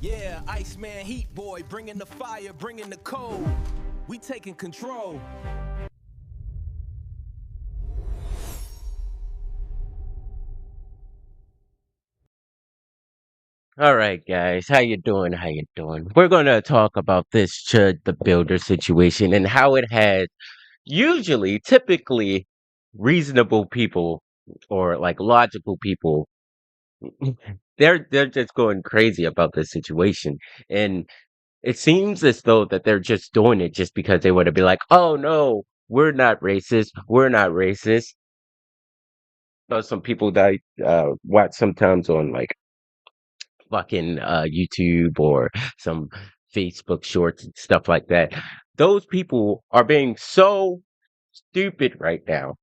Yeah, Iceman, Heat Boy, bringing the fire, bringing the cold. We taking control. All right, guys, how you doing? How you doing? We're gonna talk about this Chud the Builder situation and how it has typically reasonable people or like logical people. They're just going crazy about this situation, and it seems as though that they're just doing it just because they want to be like, oh no, we're not racist. We're not racist. Some people that I watch sometimes on like fucking YouTube or some Facebook shorts and stuff like that. Those people are being so stupid right now.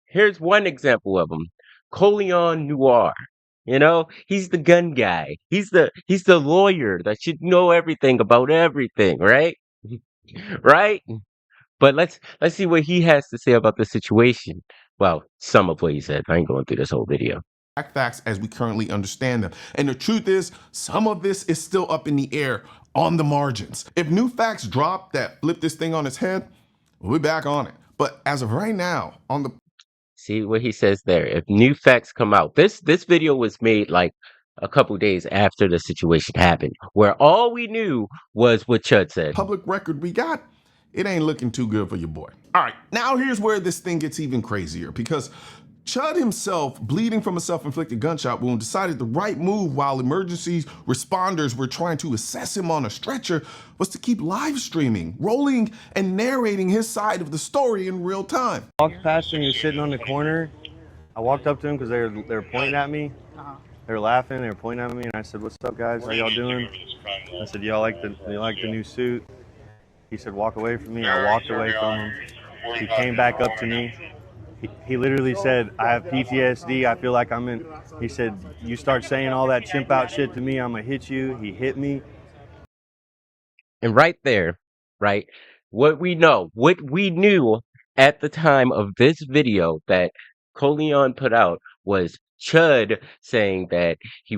Here's one example of them. Coleon Noir. You know, he's the gun guy. He's the lawyer that should know everything about everything, right? Right? But let's see what he has to say about the situation. Well, some of what he said. I ain't going through this whole video. Facts as we currently understand them. And the truth is, some of this is still up in the air on the margins. If new facts drop that flip this thing on its head, we'll be back on it. But as of right now, on the See what he says there. If new facts come out, this video was made like a couple days after the situation happened, where all we knew was what Chud said. public record we got, it ain't looking too good for your boy. All right, now here's where this thing gets even crazier because Chud himself, bleeding from a self-inflicted gunshot wound, decided the right move while emergency responders were trying to assess him on a stretcher was to keep live streaming, rolling and narrating his side of the story in real time. I walked past him, he was sitting on the corner. I walked up to him because they were pointing at me. They were laughing, they were pointing at me, and I said, "What's up, guys? How y'all doing?" I said, "Y'all like the new suit?" He said, "Walk away from me." I walked away from him. He came back up to me. He literally said, "I have PTSD. I feel like I'm in." He said, "You start saying all that chimp out shit to me, I'm gonna hit you." He hit me. And right there, right, what we knew at the time of this video that Coleon put out was Chud saying that he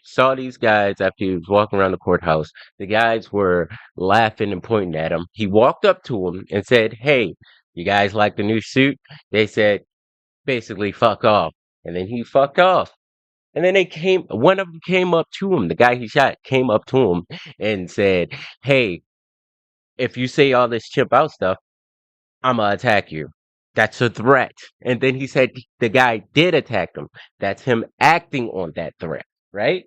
saw these guys after he was walking around the courthouse. The guys were laughing and pointing at him. He walked up to him and said, "Hey, you guys like the new suit?" They said, basically, "Fuck off." And then he fucked off. And then one of them came up to him, the guy he shot came up to him and said, "Hey, if you say all this chimp out stuff, I'm gonna attack you." That's a threat. And then he said the guy did attack him. That's him acting on that threat, right?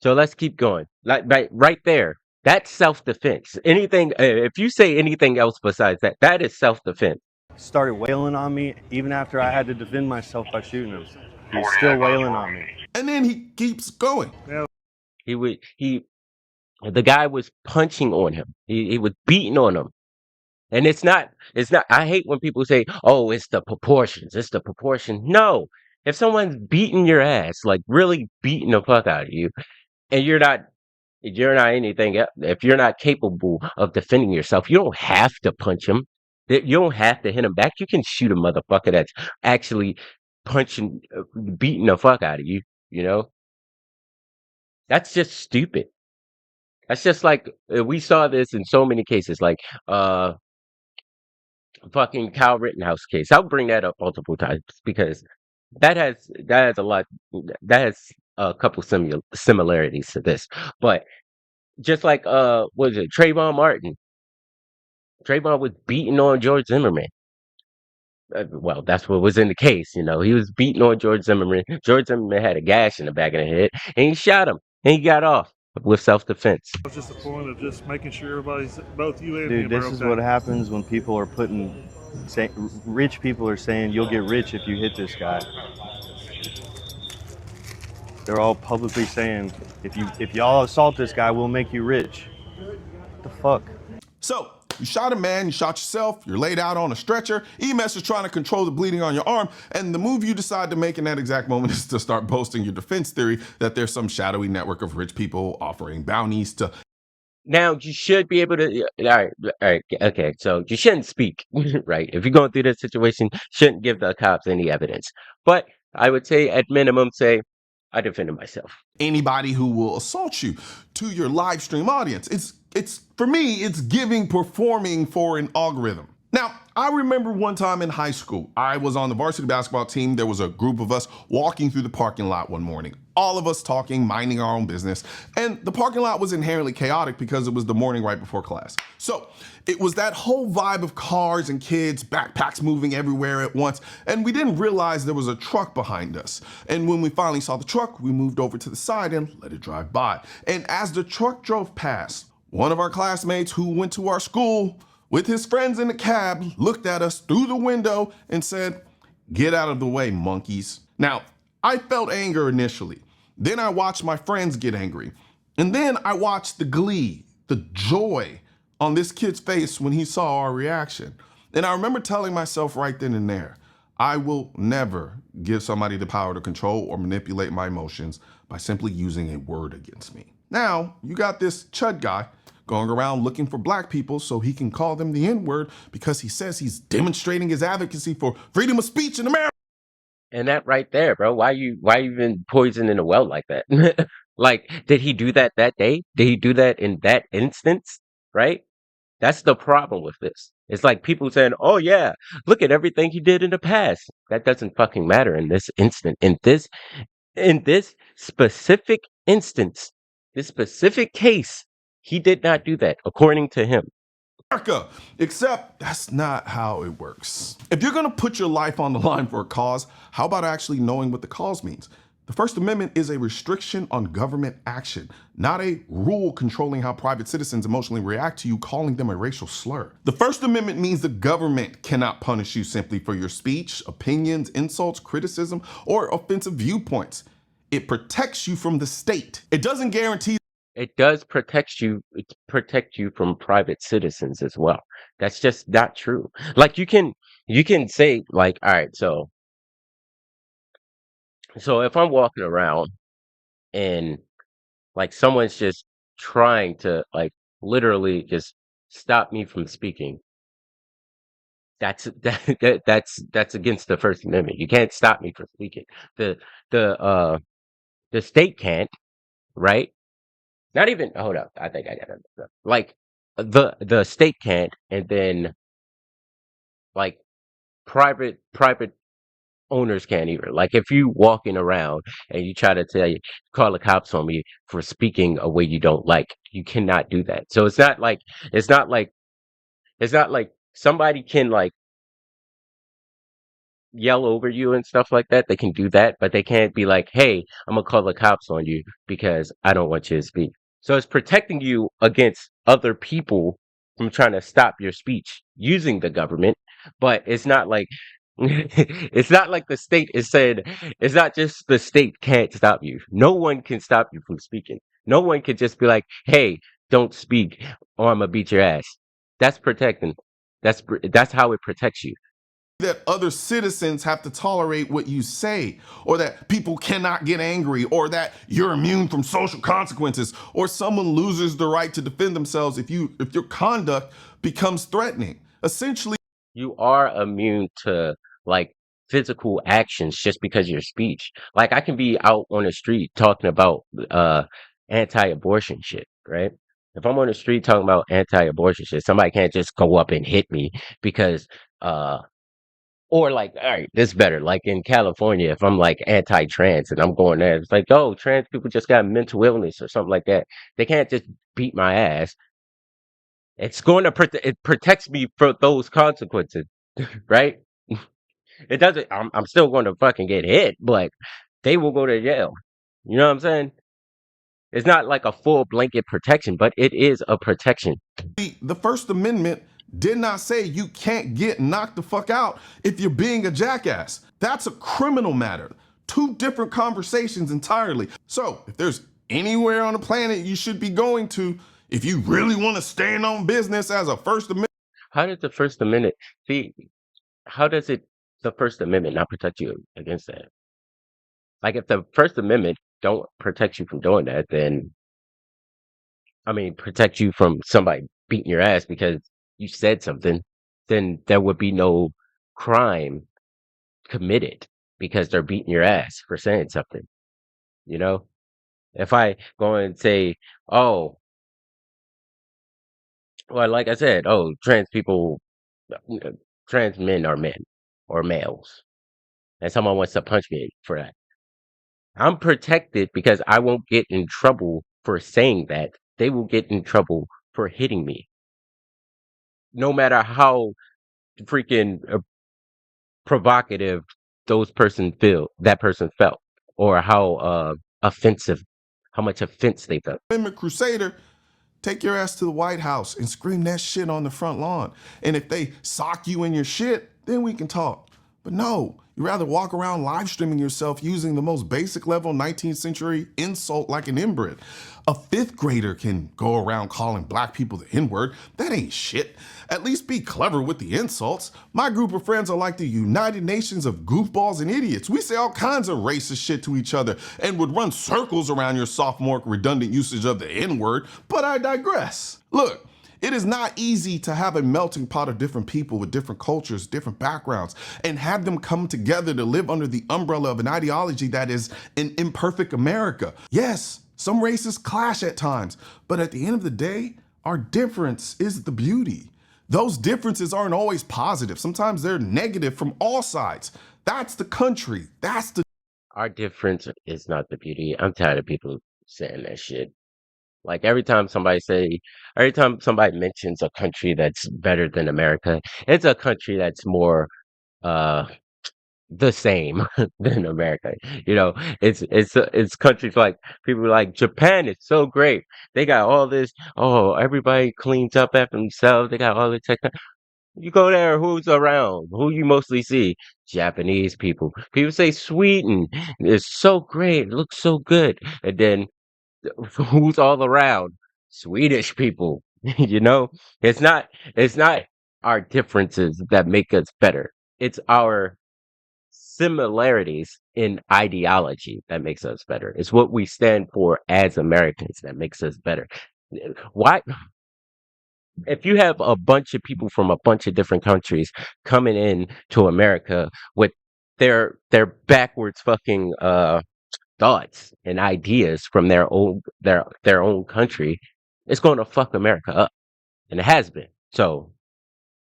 So let's keep going. Like right there. That's self-defense. If you say anything else besides that, that is self-defense. Started wailing on me even after I had to defend myself by shooting him. He was still wailing on me. And then he keeps going. The guy was punching on him. He was beating on him. And it's not, I hate when people say, oh, it's the proportions. It's the proportion. No. If someone's beating your ass, like really beating the fuck out of you, and you're not anything else, if you're not capable of defending yourself, you don't have to punch him. You don't have to hit him back. You can shoot a motherfucker that's actually beating the fuck out of you, you know? That's just stupid. That's just like we saw this in so many cases, like fucking Kyle Rittenhouse case. I'll bring that up multiple times because that has a lot that has a couple similarities to this. But just like what was it, Trayvon Martin? Trayvon was beating on George Zimmerman. Well, that's what was in the case, you know. He was beating on George Zimmerman. George Zimmerman had a gash in the back of the head, and he shot him, and he got off with self-defense. It's just the point of just making sure everybody's, both you and Dude, him, this are is okay. what happens when people are rich people are saying you'll get rich if you hit this guy. They're all publicly saying if y'all assault this guy, we'll make you rich. What the fuck? So, you shot a man, you shot yourself, you're laid out on a stretcher, EMS is trying to control the bleeding on your arm, and the move you decide to make in that exact moment is to start boasting your defense theory that there's some shadowy network of rich people offering bounties to... Now you should be able to. All right, okay. So you shouldn't speak, right? If you're going through this situation, shouldn't give the cops any evidence. But I would say, at minimum, say, I defended myself. Anybody who will assault you to your live stream audience. It's for me, it's giving performing for an algorithm. Now, I remember one time in high school, I was on the varsity basketball team. There was a group of us walking through the parking lot one morning, all of us talking, minding our own business. And the parking lot was inherently chaotic because it was the morning right before class. So it was that whole vibe of cars and kids, backpacks moving everywhere at once. And we didn't realize there was a truck behind us. And when we finally saw the truck, we moved over to the side and let it drive by. And as the truck drove past, one of our classmates who went to our school with his friends in the cab looked at us through the window and said, "Get out of the way, monkeys." Now, I felt anger initially. Then I watched my friends get angry. And then I watched the glee, the joy on this kid's face when he saw our reaction. And I remember telling myself right then and there, I will never give somebody the power to control or manipulate my emotions by simply using a word against me. Now, you got this Chud guy going around looking for black people so he can call them the N-word because he says he's demonstrating his advocacy for freedom of speech in America. And that right there, bro, why you even poisoning the well like that? Like, did he do that day? Did he do that in that instance? Right? That's the problem with this. It's like people saying, "Oh yeah, look at everything he did in the past." That doesn't fucking matter in this instant. In this specific instance, this specific case, he did not do that, according to him. Except that's not how it works. If you're gonna put your life on the line for a cause, how about actually knowing what the cause means? The First Amendment is a restriction on government action, not a rule controlling how private citizens emotionally react to you calling them a racial slur. The First Amendment means the government cannot punish you simply for your speech, opinions, insults, criticism, or offensive viewpoints. It protects you from the state. It doesn't guarantee. It does protect you from private citizens as well. That's just not true. Like you can say like, all right, so if I'm walking around and like someone's just trying to like literally just stop me from speaking, that's against the First Amendment. You can't stop me from speaking. The the uh the state can't, right? Not even hold up. I think I got it. Like the state can't, and then like private owners can't either. Like if you walking around and you try to call the cops on me for speaking a way you don't like, you cannot do that. So it's not like it's not like somebody can like yell over you and stuff like that. They can do that, but they can't be like, "Hey, I'm gonna call the cops on you because I don't want you to speak." So it's protecting you against other people from trying to stop your speech using the government, but it's not like it's not like the state is saying it's not just the state can't stop you. No one can stop you from speaking. No one can just be like, "Hey, don't speak or I'm gonna beat your ass." That's protecting. That's how it protects you. That other citizens have to tolerate what you say, or that people cannot get angry, or that you're immune from social consequences, or someone loses the right to defend themselves if your conduct becomes threatening. Essentially, You are immune to like physical actions just because of your speech. Like I can be out on the street talking about anti-abortion shit, right? If I'm on the street talking about anti-abortion shit, somebody can't just go up and hit me because uh or like, all right, this better. Like in California, if I'm like anti-trans and I'm going there, it's like, oh, trans people just got mental illness or something like that. They can't just beat my ass. It's going to it protects me from those consequences, right? It doesn't. I'm still going to fucking get hit, but they will go to jail. You know what I'm saying? It's not like a full blanket protection, but it is a protection. the First Amendment did not say you can't get knocked the fuck out if you're being a jackass. That's a criminal matter. Two different conversations entirely. So if there's anywhere on the planet you should be going to, if you really want to stand on business as a First Amendment. How does the First Amendment see? How does the First Amendment not protect you against that? Like if the First Amendment don't protect you from doing that, then I mean protect you from somebody beating your ass because you said something, then there would be no crime committed because they're beating your ass for saying something. You know, if I go and say, oh, well, like I said, oh, trans people, trans men are men or males, and someone wants to punch me for that, I'm protected because I won't get in trouble for saying that. They will get in trouble for hitting me, no matter how freaking provocative that person felt, or how offensive, how much offense they felt. Amendment Crusader, take your ass to the White House and scream that shit on the front lawn. And if they sock you in your shit, then we can talk. But no, you rather walk around live streaming yourself using the most basic level 19th century insult like an inbred. A fifth grader can go around calling black people the N-word. That ain't shit. At least be clever with the insults. My group of friends are like the United Nations of goofballs and idiots. We say all kinds of racist shit to each other and would run circles around your sophomore redundant usage of the N-word, but I digress. Look, it is not easy to have a melting pot of different people with different cultures, different backgrounds, and have them come together to live under the umbrella of an ideology that is an imperfect America. Yes, some races clash at times, but at the end of the day, our difference is the beauty. Those differences aren't always positive. Sometimes they're negative from all sides. That's the country. That's the Our difference is not the beauty. I'm tired of people saying that shit. Like every time somebody mentions a country that's better than America, it's a country that's more uh the same than America. You know, it's countries like people like Japan is so great. They got all this, oh, everybody cleans up after themselves. They got all the tech. You go there, who's around? Who you mostly see? Japanese people. People say Sweden is so great, it looks so good. And then who's all around? Swedish people. You know, it's not our differences that make us better. It's our similarities in ideology that makes us better. It's what we stand for as Americans that makes us better. Why if you have a bunch of people from a bunch of different countries coming in to America with their backwards fucking thoughts and ideas from their own country, it's going to fuck America up, and it has been. So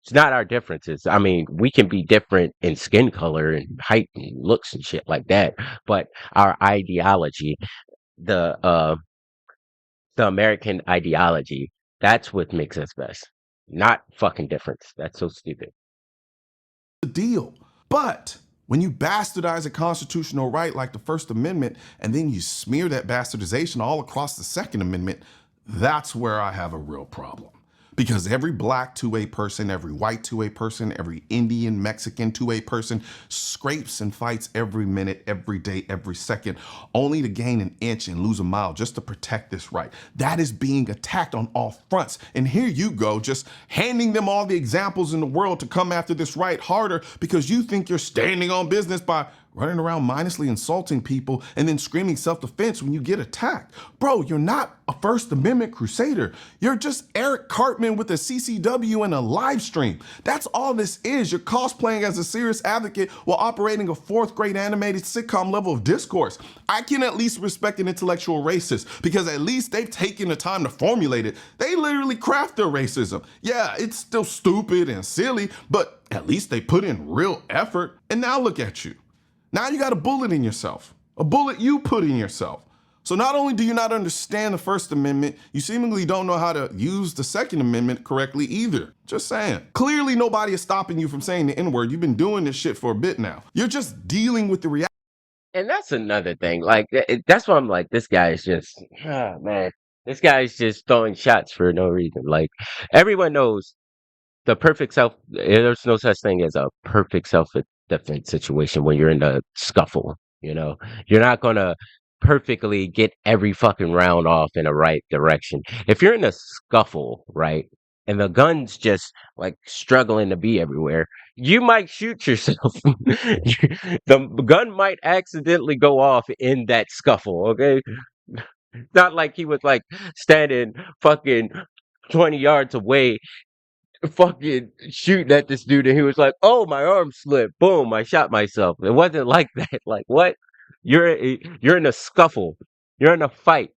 it's not our differences. I mean, we can be different in skin color and height and looks and shit like that, but our ideology, the uh the American ideology, that's what makes us best. Not fucking difference. That's so stupid. deal. But when you bastardize a constitutional right like the First Amendment and then you smear that bastardization all across the Second Amendment, that's where I have a real problem. Because every black 2A person, every white 2A person, every Indian, Mexican 2A person scrapes and fights every minute, every day, every second, only to gain an inch and lose a mile just to protect this right. That is being attacked on all fronts. And here you go, just handing them all the examples in the world to come after this right harder because you think you're standing on business by running around mindlessly insulting people and then screaming self-defense when you get attacked. Bro, you're not a First Amendment crusader. You're just Eric Cartman with a CCW and a live stream. That's all this is. You're cosplaying as a serious advocate while operating a fourth grade animated sitcom level of discourse. I can at least respect an intellectual racist because at least they've taken the time to formulate it. They literally craft their racism. Yeah, it's still stupid and silly, but at least they put in real effort. And now look at you. Now you got a bullet in yourself, a bullet you put in yourself. So not only do you not understand the First Amendment, you seemingly don't know how to use the Second Amendment correctly either. Just saying. Clearly nobody is stopping you from saying the N-word. You've been doing this shit for a bit now. You're just dealing with the reality. And that's another thing. Like that's why I'm like, this guy is just, man, this guy is just throwing shots for no reason. Like everyone knows the perfect self. There's no such thing as a perfect self-defense situation when you're in a scuffle. You know, you're not gonna perfectly get every fucking round off in the right direction. If you're in a scuffle, right, and the gun's just like struggling to be everywhere, you might shoot yourself. The gun might accidentally go off in that scuffle. Okay, not like he was like standing fucking 20 yards away fucking shooting at this dude and he was like, oh, my arm slipped, boom, I shot myself. It wasn't like that. Like, what? You're in a scuffle. You're in a fight.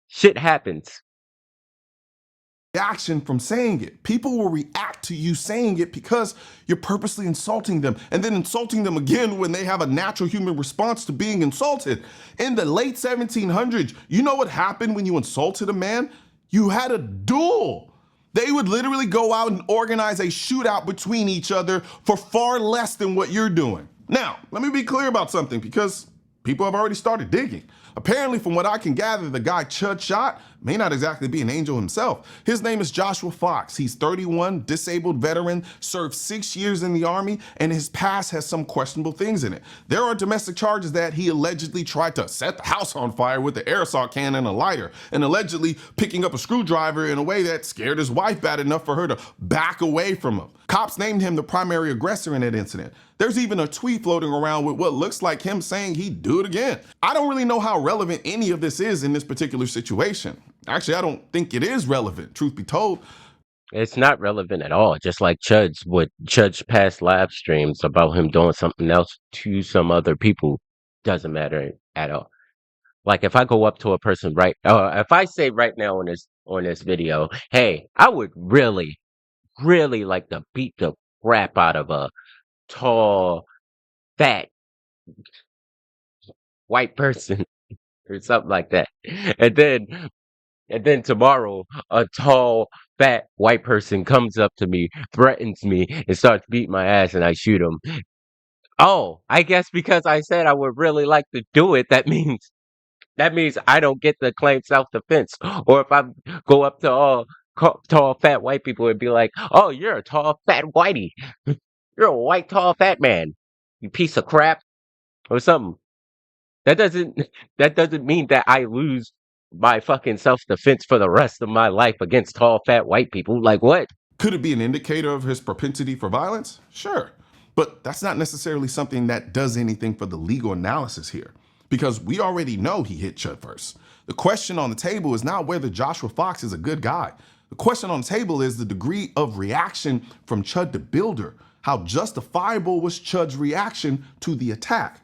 Shit happens. Reaction from saying it. People will react to you saying it because you're purposely insulting them and then insulting them again when they have a natural human response to being insulted. In the late 1700s, you know what happened when you insulted a man? You had a duel. They would literally go out and organize a shootout between each other for far less than what you're doing. Now, let me be clear about something because people have already started digging. Apparently, from what I can gather, the guy Chud shot may not exactly be an angel himself. His name is Joshua Fox. He's 31, disabled veteran, served 6 years in the Army, and his past has some questionable things in it. There are domestic charges that he allegedly tried to set the house on fire with an aerosol can and a lighter, and allegedly picking up a screwdriver in a way that scared his wife bad enough for her to back away from him. Cops named him the primary aggressor in that incident. There's even a tweet floating around with what looks like him saying he'd do it again. I don't really know how relevant any of this is in this particular situation. Actually, I don't think it is relevant, truth be told. It's not relevant at all. Just like Chud's past live streams about him doing something else to some other people doesn't matter at all. Like if I go up to a person if I say right now on this video, hey, I would really, really like to beat the crap out of a tall, fat white person or something like that. And then tomorrow a tall, fat white person comes up to me, threatens me, and starts beating my ass and I shoot him. Oh, I guess because I said I would really like to do it, that means I don't get to claim self-defense. Or if I go up to all tall, fat white people and be like, oh, you're a tall, fat whitey. You're a white, tall, fat man. You piece of crap. Or something. That doesn't that doesn't mean that I lose my fucking self-defense for the rest of my life against tall, fat white people. Like what? Could it be an indicator of his propensity for violence? Sure. But that's not necessarily something that does anything for the legal analysis here, because we already know he hit Chud first. The question on the table is not whether Joshua Fox is a good guy. The question on the table is the degree of reaction from Chud the Builder. How justifiable was Chud's reaction to the attack?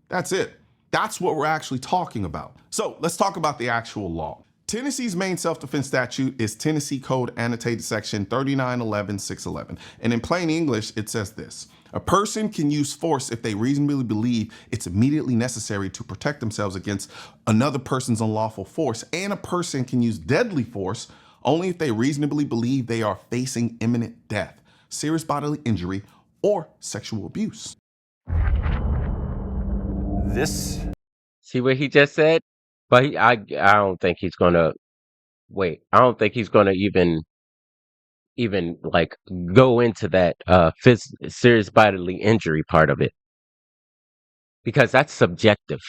That's it. That's what we're actually talking about. So let's talk about the actual law. Tennessee's main self-defense statute is Tennessee Code Annotated Section 3911-611. And in plain English, it says this: a person can use force if they reasonably believe it's immediately necessary to protect themselves against another person's unlawful force. And a person can use deadly force only if they reasonably believe they are facing imminent death, serious bodily injury, or sexual abuse. See what he just said? But I don't think he's gonna wait. I don't think he's gonna even like go into that serious bodily injury part of it because that's subjective.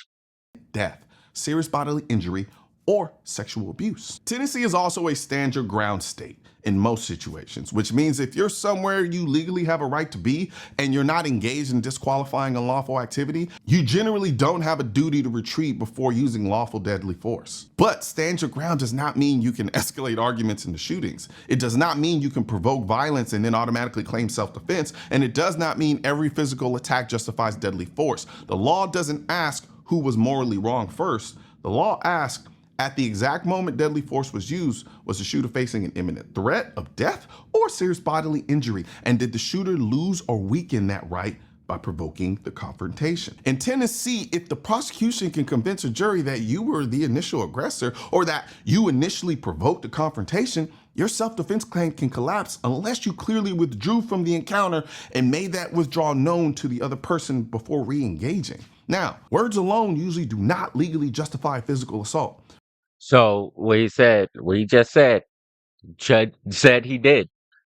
Death, serious bodily injury, or sexual abuse. Tennessee is also a stand your ground state in most situations, which means if you're somewhere you legally have a right to be and you're not engaged in disqualifying unlawful activity, you generally don't have a duty to retreat before using lawful deadly force. But stand your ground does not mean you can escalate arguments into shootings. It does not mean you can provoke violence and then automatically claim self-defense. And it does not mean every physical attack justifies deadly force. The law doesn't ask who was morally wrong first. The law asks, at the exact moment deadly force was used, was the shooter facing an imminent threat of death or serious bodily injury? And did the shooter lose or weaken that right by provoking the confrontation? In Tennessee, if the prosecution can convince a jury that you were the initial aggressor or that you initially provoked the confrontation, your self-defense claim can collapse unless you clearly withdrew from the encounter and made that withdrawal known to the other person before re-engaging. Now, words alone usually do not legally justify physical assault. So what he just said, Chud said he did.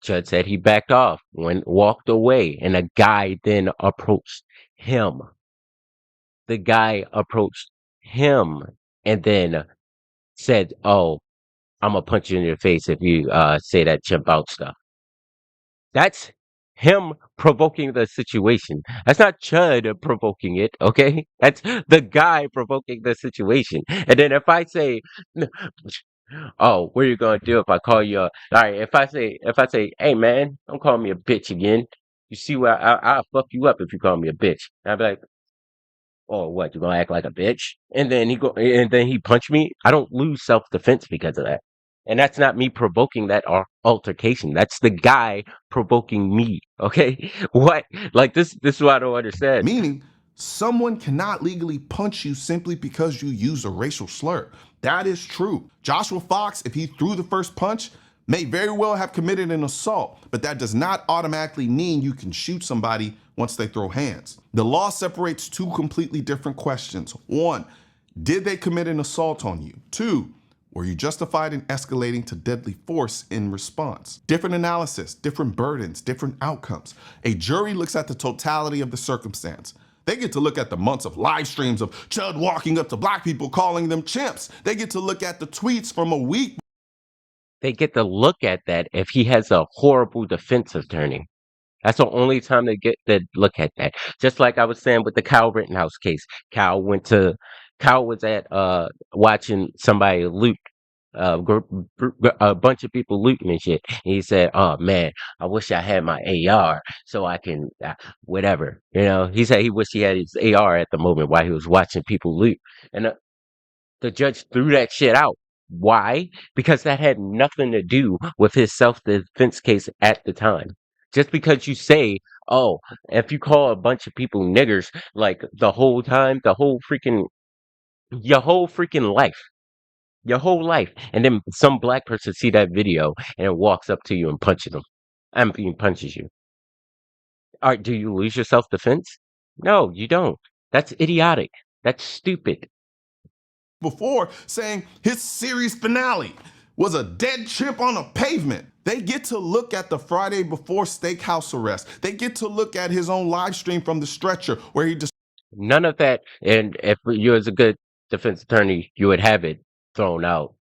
Chud said he backed off, walked away, and a guy then approached him. The guy approached him and then said, "Oh, I'm gonna punch you in your face if you say that chimp out stuff." That's him provoking the situation. That's not Chud provoking it, okay? That's the guy provoking the situation. And then if I say, "Oh, what are you gonna do if I call you?" All right, if I say, "Hey man, don't call me a bitch again." You see where I'll fuck you up if you call me a bitch. I'll be like, or what? You gonna act like a bitch? And then he punched me. I don't lose self defense because of that. And that's not me provoking that altercation. That's the guy provoking me. Okay, what? Like this is what I don't understand. Meaning, someone cannot legally punch you simply because you use a racial slur. That is true. Joshua Fox, if he threw the first punch, may very well have committed an assault, but that does not automatically mean you can shoot somebody once they throw hands. The law separates two completely different questions. One, did they commit an assault on you? Two, were you justified in escalating to deadly force in response? Different analysis, different burdens, different outcomes. A jury looks at the totality of the circumstance. They get to look at the months of live streams of Chud walking up to black people calling them chimps. They get to look at the tweets from a week. They get to look at that if he has a horrible defense attorney. That's the only time they get to look at that. Just like I was saying with the Kyle Rittenhouse case. Kyle was at watching somebody loot a bunch of people looting and shit. And he said, "Oh man, I wish I had my AR so I can whatever." You know, he said he wished he had his AR at the moment while he was watching people loot. And the judge threw that shit out. Why? Because that had nothing to do with his self-defense case at the time. Just because you say, "Oh, if you call a bunch of people niggers like the whole time, your whole life," and then some black person see that video and it walks up to you and punches them. Punches you. All right, do you lose your self-defense? No, you don't. That's idiotic. That's stupid. Before saying his series finale was a dead chimp on a pavement. They get to look at the Friday before steakhouse arrest. They get to look at his own live stream from the stretcher where he None of that. And if you was a good defense attorney, you would have it thrown out.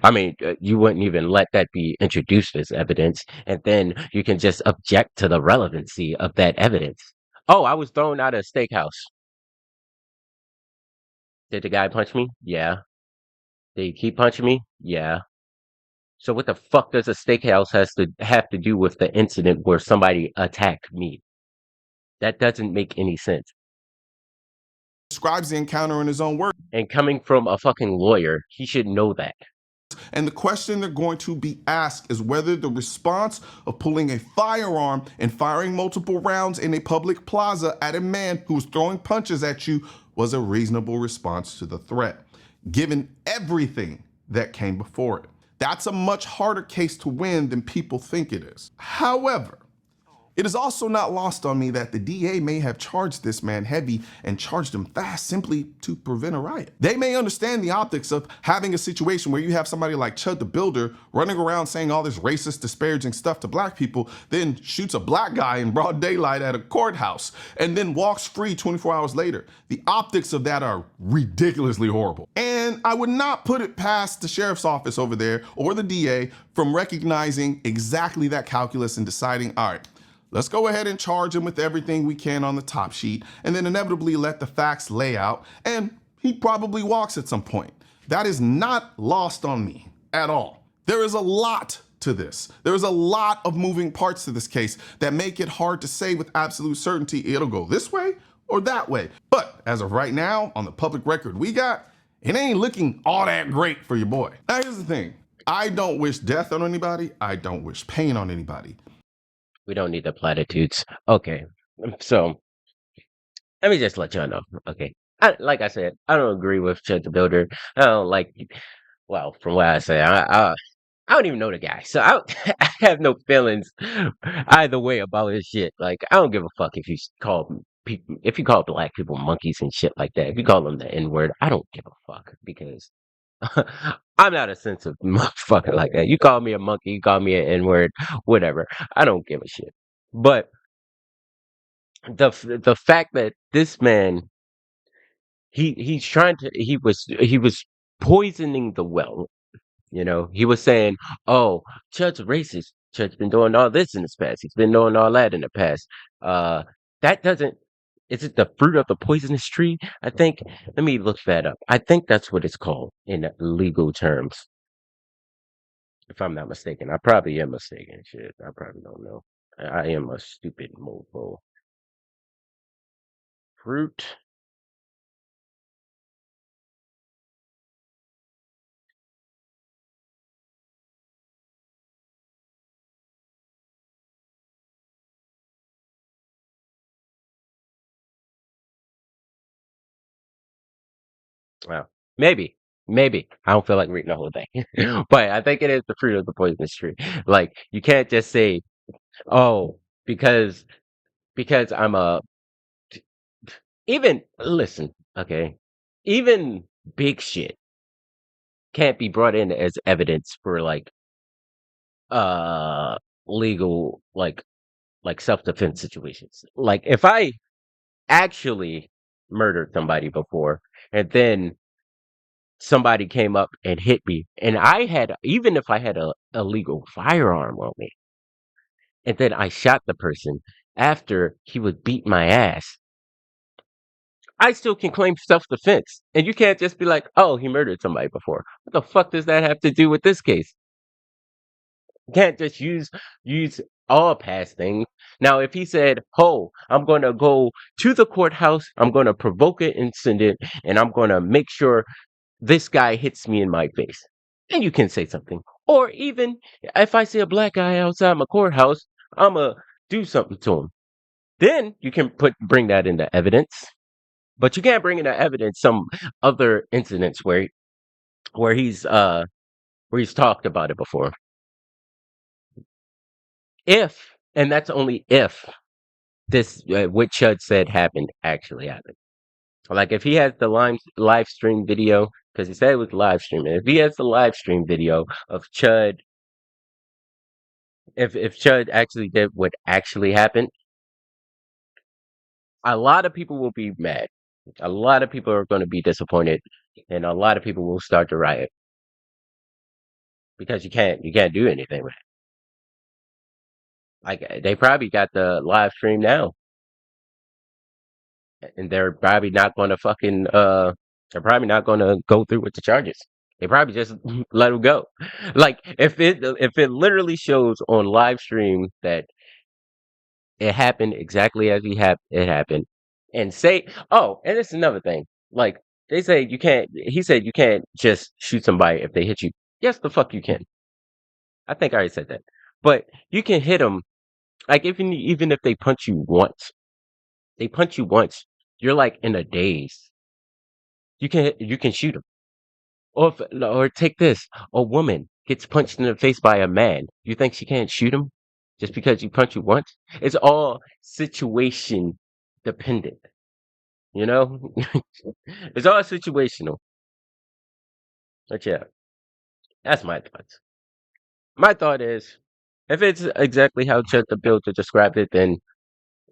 I mean, you wouldn't even let that be introduced as evidence, and then you can just object to the relevancy of that evidence. Oh, I was thrown out of a steakhouse. Did the guy punch me? Yeah. Did he keep punching me? Yeah. So what the fuck does a steakhouse have to do with the incident where somebody attacked me? That doesn't make any sense. describes the encounter in his own words. And coming from a fucking lawyer, he should know that. And the question they're going to be asked is whether the response of pulling a firearm and firing multiple rounds in a public plaza at a man who was throwing punches at you was a reasonable response to the threat, given everything that came before it. That's a much harder case to win than people think it is. However, it is also not lost on me that the DA may have charged this man heavy and charged him fast simply to prevent a riot. They may understand the optics of having a situation where you have somebody like Chud the Builder running around saying all this racist, disparaging stuff to black people, then shoots a black guy in broad daylight at a courthouse, and then walks free 24 hours later. The optics of that are ridiculously horrible. And I would not put it past the sheriff's office over there or the DA from recognizing exactly that calculus and deciding, all right, let's go ahead and charge him with everything we can on the top sheet, and then inevitably let the facts lay out, and he probably walks at some point. That is not lost on me at all. There is a lot to this. There is a lot of moving parts to this case that make it hard to say with absolute certainty it'll go this way or that way. But as of right now, on the public record we got, it ain't looking all that great for your boy. Now here's the thing. I don't wish death on anybody. I don't wish pain on anybody. We don't need the platitudes. Okay, so let me just let y'all know. Okay, like I said, I don't agree with Chud the Builder. I don't like. Well, from what I say, I don't even know the guy, so I have no feelings either way about his shit. Like, I don't give a fuck if you call people, if you call black people monkeys and shit like that. If you call them the N word, I don't give a fuck because I'm not a sensitive motherfucker like that. You call me a monkey, you call me an N word, whatever. I don't give a shit. But the fact that this man he's trying to he was poisoning the well. You know, he was saying, "Oh, Chud's racist. Chud's been doing all this in the past. He's been doing all that in the past." That doesn't. Is it the fruit of the poisonous tree? I think. Let me look that up. I think that's what it's called in legal terms, if I'm not mistaken. I probably am mistaken. Shit, I probably don't know. I am a stupid mofo. Fruit Well, maybe. I don't feel like reading the whole thing, but I think it is the fruit of the poisonous tree. Like you can't just say, "Oh, because I'm a." Even listen, okay, even big shit can't be brought in as evidence for like uh legal like self-defense situations. Like if I actually murdered somebody before and then somebody came up and hit me and I had even if I had a illegal firearm on me and then I shot the person after he would beat my ass, I still can claim self-defense. And you can't just be like, "Oh, he murdered somebody before." What the fuck does that have to do with this case? You can't just use all past things. Now, if he said, "Oh, I'm going to go to the courthouse, I'm going to provoke an incident, and I'm going to make sure this guy hits me in my face," then you can say something. Or even if I see a black guy outside my courthouse, I'ma do something to him. Then you can bring that into evidence. But you can't bring into evidence some other incidents where he's where he's talked about it before. If and that's only if this what Chud said actually happened. Like if he has the live stream video, because he said it was live streaming. If he has the live stream video of Chud, if Chud actually did what actually happened, a lot of people will be mad. A lot of people are going to be disappointed, and a lot of people will start to riot because you can't do anything with it. Like they probably got the live stream now, and they're probably not going to fucking they're probably not going to go through with the charges. They probably just let him go. Like if it literally shows on live stream that it happened exactly as it happened, and say, oh, and it's another thing. Like they say you can't. He said you can't just shoot somebody if they hit you. Yes, the fuck you can. I think I already said that. But you can hit them. Like even if they punch you once, they punch you once. You're like in a daze. You can shoot them. Or take this: a woman gets punched in the face by a man. You think she can't shoot him just because you punch you once? It's all situation dependent. You know, it's all situational. But yeah, that's my thoughts. My thought is, if it's exactly how Chet the Builder described it, then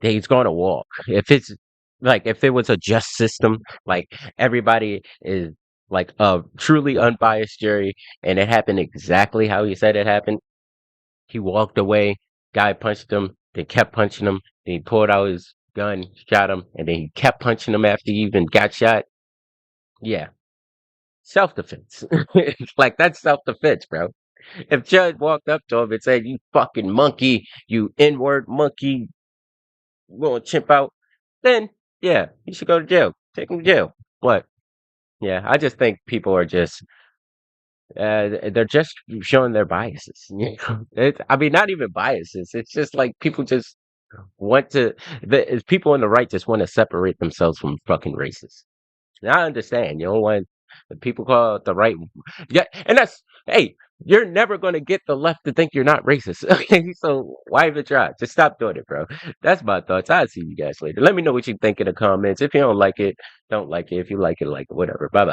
he's going to walk. If it's like if there was a just system, like everybody is like a truly unbiased jury, and it happened exactly how he said it happened. He walked away, guy punched him, then kept punching him, then he pulled out his gun, shot him, and then he kept punching him after he even got shot. Yeah, self defense. Like that's self defense, bro. If Judge walked up to him and said, "You fucking monkey, you N-word monkey, you gonna chimp out," then yeah, you should go to jail. Take him to jail. But yeah, I just think people are just they're just showing their biases. You know? I mean, not even biases. It's just like people just want to. People on the right just want to separate themselves from fucking racists. Now I understand. You don't want the people call it the right. Yeah, and that's hey. You're never going to get the left to think you're not racist. Okay, so why even try? Just stop doing it, bro. That's my thoughts. I'll see you guys later. Let me know what you think in the comments. If you don't like it, don't like it. If you like it, whatever. Bye bye.